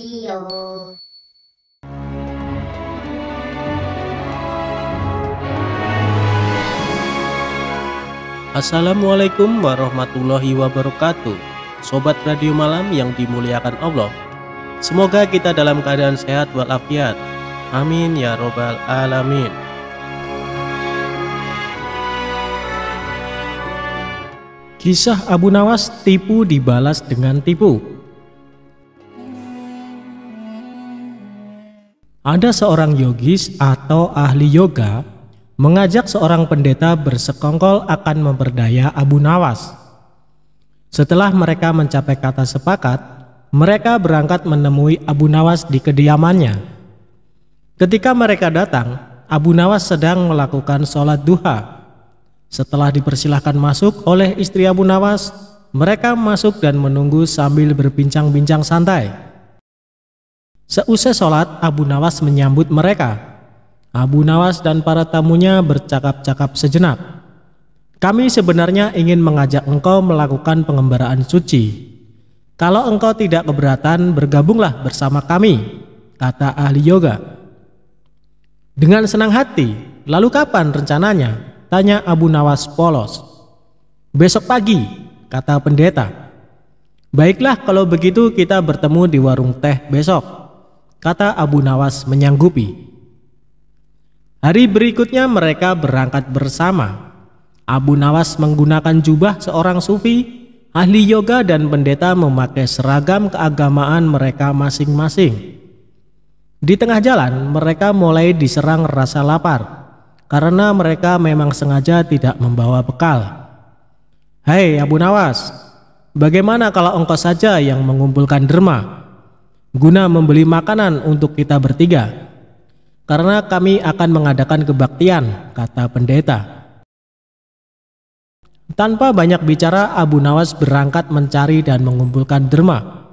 Radio. Assalamualaikum warahmatullahi wabarakatuh. Sobat Radio Malam yang dimuliakan Allah, semoga kita dalam keadaan sehat walafiat. Amin ya robbal alamin. Kisah Abu Nawas tipu dibalas dengan tipu. Ada seorang yogis atau ahli yoga mengajak seorang pendeta bersekongkol akan memperdaya Abu Nawas. Setelah mereka mencapai kata sepakat, mereka berangkat menemui Abu Nawas di kediamannya. Ketika mereka datang, Abu Nawas sedang melakukan sholat duha. Setelah dipersilahkan masuk oleh istri Abu Nawas, mereka masuk dan menunggu sambil berbincang-bincang santai. Seusai sholat, Abu Nawas menyambut mereka. Abu Nawas dan para tamunya bercakap-cakap sejenak. Kami sebenarnya ingin mengajak engkau melakukan pengembaraan suci. Kalau engkau tidak keberatan, bergabunglah bersama kami, kata ahli yoga. Dengan senang hati. Lalu kapan rencananya? Tanya Abu Nawas polos. Besok pagi, kata pendeta. Baiklah, kalau begitu kita bertemu di warung teh besok, kata Abu Nawas menyanggupi. Hari berikutnya mereka berangkat bersama. Abu Nawas menggunakan jubah seorang sufi, ahli yoga dan pendeta memakai seragam keagamaan mereka masing-masing. Di tengah jalan mereka mulai diserang rasa lapar karena mereka memang sengaja tidak membawa bekal. Hei Abu Nawas, bagaimana kalau engkau saja yang mengumpulkan derma guna membeli makanan untuk kita bertiga? Karena kami akan mengadakan kebaktian, kata pendeta. Tanpa banyak bicara, Abu Nawas berangkat mencari dan mengumpulkan derma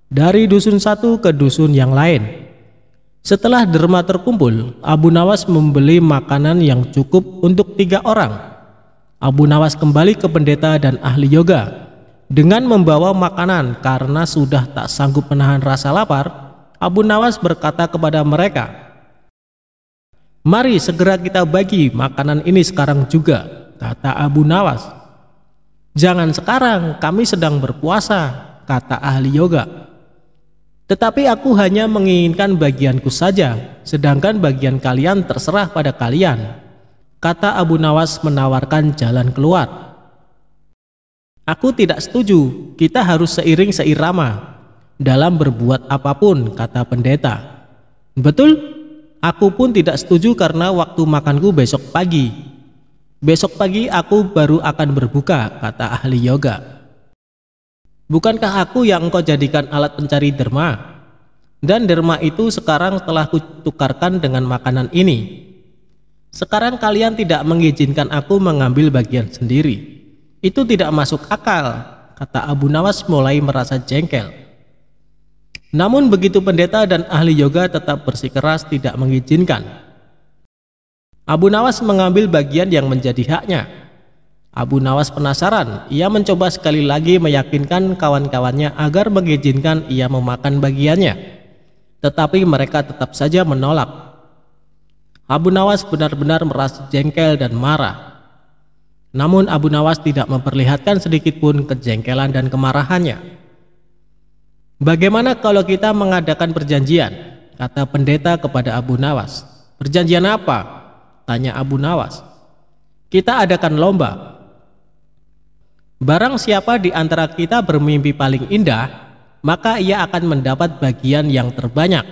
dari dusun satu ke dusun yang lain. Setelah derma terkumpul, Abu Nawas membeli makanan yang cukup untuk 3 orang. Abu Nawas kembali ke pendeta dan ahli yoga dengan membawa makanan. Karena sudah tak sanggup menahan rasa lapar, Abu Nawas berkata kepada mereka, "Mari segera kita bagi makanan ini sekarang juga," kata Abu Nawas. "Jangan sekarang, kami sedang berpuasa," kata ahli yoga. "Tetapi aku hanya menginginkan bagianku saja, sedangkan bagian kalian terserah pada kalian," kata Abu Nawas menawarkan jalan keluar. "Aku tidak setuju, kita harus seiring seirama dalam berbuat apapun," kata pendeta. "Betul, aku pun tidak setuju karena waktu makanku besok pagi. Besok pagi aku baru akan berbuka," kata ahli yoga. "Bukankah aku yang engkau jadikan alat pencari derma? Dan derma itu sekarang telah kutukarkan dengan makanan ini. Sekarang kalian tidak mengizinkan aku mengambil bagian sendiri. Itu tidak masuk akal," kata Abu Nawas mulai merasa jengkel. Namun begitu pendeta dan ahli yoga tetap bersikeras tidak mengizinkan. Abu Nawas mengambil bagian yang menjadi haknya. Abu Nawas penasaran, ia mencoba sekali lagi meyakinkan kawan-kawannya agar mengizinkan ia memakan bagiannya. Tetapi mereka tetap saja menolak. Abu Nawas benar-benar merasa jengkel dan marah. Namun Abu Nawas tidak memperlihatkan sedikitpun kejengkelan dan kemarahannya. "Bagaimana kalau kita mengadakan perjanjian?" kata pendeta kepada Abu Nawas. "Perjanjian apa?" tanya Abu Nawas. "Kita adakan lomba. Barang siapa di antara kita bermimpi paling indah, maka ia akan mendapat bagian yang terbanyak.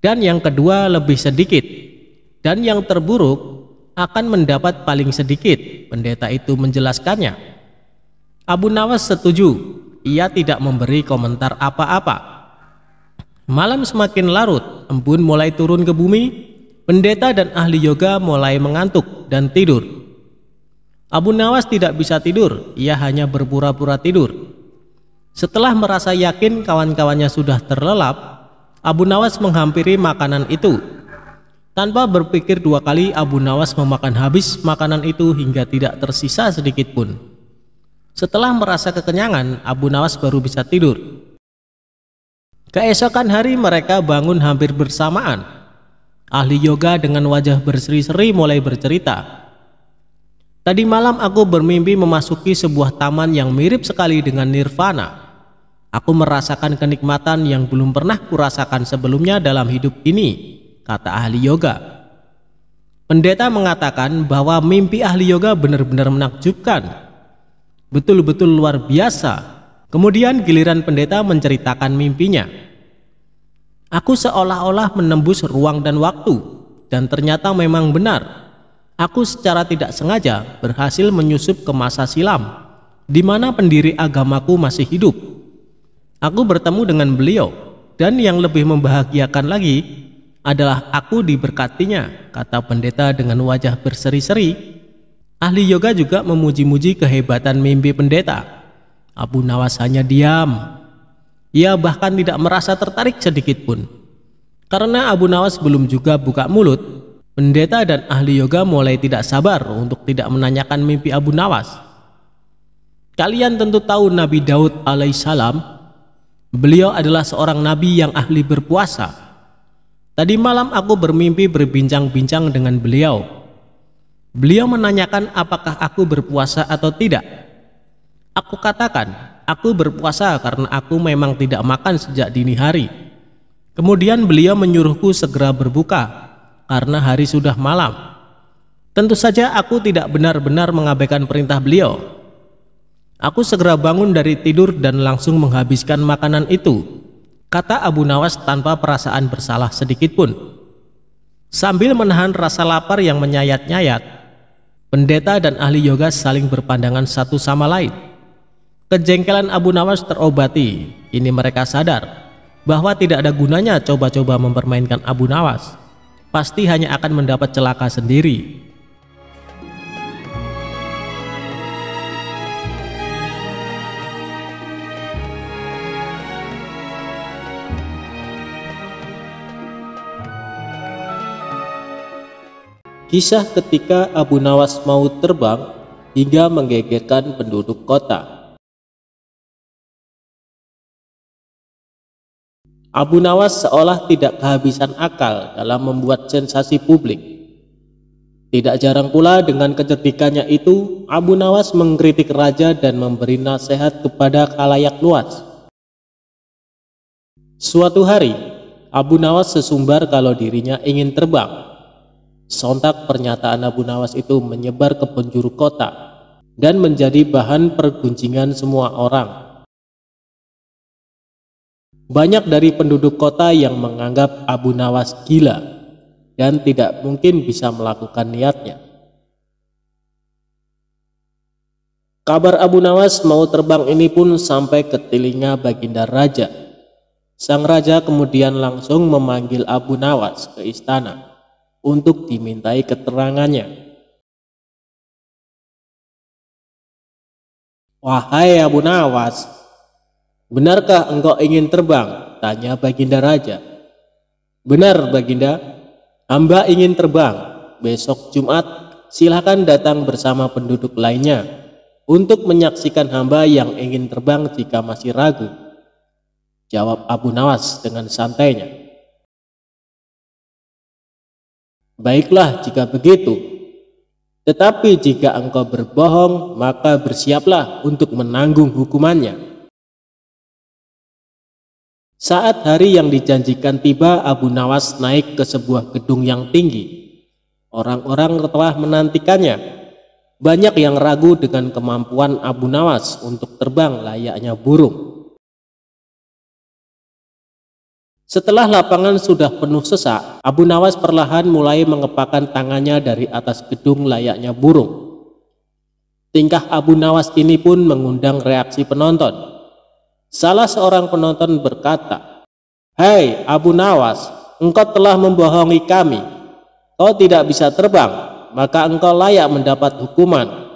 Dan yang kedua lebih sedikit. Dan yang terburuk akan mendapat paling sedikit," pendeta itu menjelaskannya. Abu Nawas setuju. Ia tidak memberi komentar apa-apa. Malam semakin larut, embun mulai turun ke bumi. Pendeta dan ahli yoga mulai mengantuk dan tidur. Abu Nawas tidak bisa tidur, ia hanya berpura-pura tidur. Setelah merasa yakin kawan-kawannya sudah terlelap, Abu Nawas menghampiri makanan itu. Tanpa berpikir 2 kali, Abu Nawas memakan habis makanan itu hingga tidak tersisa sedikit pun. Setelah merasa kekenyangan, Abu Nawas baru bisa tidur. Keesokan hari mereka bangun hampir bersamaan. Ahli yoga dengan wajah berseri-seri mulai bercerita. Tadi malam aku bermimpi memasuki sebuah taman yang mirip sekali dengan nirvana. Aku merasakan kenikmatan yang belum pernah kurasakan sebelumnya dalam hidup ini, kata ahli yoga. Pendeta mengatakan bahwa mimpi ahli yoga benar-benar menakjubkan. Betul-betul luar biasa. Kemudian giliran pendeta menceritakan mimpinya. Aku seolah-olah menembus ruang dan waktu, dan ternyata memang benar. Aku secara tidak sengaja berhasil menyusup ke masa silam, di mana pendiri agamaku masih hidup. Aku bertemu dengan beliau, dan yang lebih membahagiakan lagi adalah aku diberkatinya, kata pendeta dengan wajah berseri-seri. Ahli yoga juga memuji-muji kehebatan mimpi pendeta. Abu Nawas hanya diam. Ia bahkan tidak merasa tertarik sedikit pun. Karena Abu Nawas belum juga buka mulut, pendeta dan ahli yoga mulai tidak sabar untuk tidak menanyakan mimpi Abu Nawas. Kalian tentu tahu Nabi Daud alaihissalam. Beliau adalah seorang nabi yang ahli berpuasa. Tadi malam aku bermimpi berbincang-bincang dengan beliau. Beliau menanyakan apakah aku berpuasa atau tidak. Aku katakan, aku berpuasa karena aku memang tidak makan sejak dini hari. Kemudian beliau menyuruhku segera berbuka karena hari sudah malam. Tentu saja aku tidak benar-benar mengabaikan perintah beliau. Aku segera bangun dari tidur dan langsung menghabiskan makanan itu, kata Abu Nawas tanpa perasaan bersalah sedikit pun. Sambil menahan rasa lapar yang menyayat-nyayat, pendeta dan ahli yoga saling berpandangan satu sama lain. Kejengkelan Abu Nawas terobati. Kini mereka sadar bahwa tidak ada gunanya coba-coba mempermainkan Abu Nawas. Pasti hanya akan mendapat celaka sendiri. Kisah ketika Abu Nawas mau terbang hingga menggegerkan penduduk kota. Abu Nawas seolah tidak kehabisan akal dalam membuat sensasi publik. Tidak jarang pula dengan kecerdikannya itu, Abu Nawas mengkritik raja dan memberi nasihat kepada khalayak luas. Suatu hari, Abu Nawas sesumbar kalau dirinya ingin terbang. Sontak pernyataan Abu Nawas itu menyebar ke penjuru kota dan menjadi bahan pergunjingan semua orang. Banyak dari penduduk kota yang menganggap Abu Nawas gila dan tidak mungkin bisa melakukan niatnya. Kabar Abu Nawas mau terbang ini pun sampai ke telinga Baginda Raja. Sang raja kemudian langsung memanggil Abu Nawas ke istana untuk dimintai keterangannya. "Wahai Abu Nawas, benarkah engkau ingin terbang?" tanya Baginda Raja. "Benar Baginda, hamba ingin terbang. Besok Jumat silakan datang bersama penduduk lainnya untuk menyaksikan hamba yang ingin terbang jika masih ragu," jawab Abu Nawas dengan santainya. "Baiklah jika begitu, tetapi jika engkau berbohong maka bersiaplah untuk menanggung hukumannya." Saat hari yang dijanjikan tiba, Abu Nawas naik ke sebuah gedung yang tinggi. Orang-orang telah menantikannya. Banyak yang ragu dengan kemampuan Abu Nawas untuk terbang layaknya burung. Setelah lapangan sudah penuh sesak, Abu Nawas perlahan mulai mengepakkan tangannya dari atas gedung layaknya burung. Tingkah Abu Nawas ini pun mengundang reaksi penonton. Salah seorang penonton berkata, "Hai Abu Nawas, engkau telah membohongi kami. Kau tidak bisa terbang, maka engkau layak mendapat hukuman."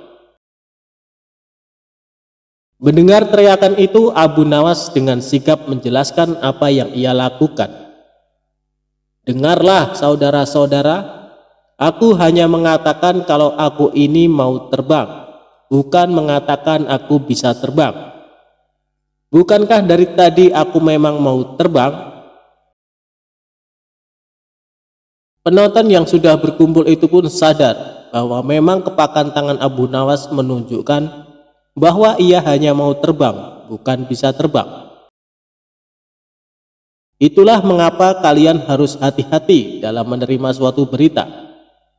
Mendengar teriakan itu, Abu Nawas dengan sigap menjelaskan apa yang ia lakukan. "Dengarlah saudara-saudara, aku hanya mengatakan kalau aku ini mau terbang, bukan mengatakan aku bisa terbang. Bukankah dari tadi aku memang mau terbang? Penonton yang sudah berkumpul itu pun sadar bahwa memang kepakan tangan Abu Nawas menunjukkan bahwa ia hanya mau terbang, bukan bisa terbang. Itulah mengapa kalian harus hati-hati dalam menerima suatu berita.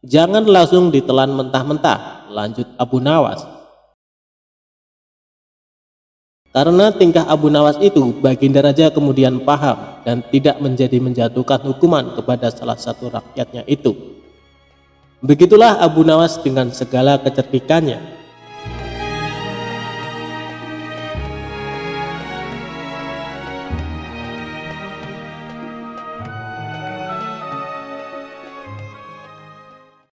Jangan langsung ditelan mentah-mentah, lanjut Abu Nawas. Karena tingkah Abu Nawas itu, Baginda Raja kemudian paham dan tidak menjatuhkan hukuman kepada salah satu rakyatnya itu. Begitulah Abu Nawas dengan segala kecerdikannya.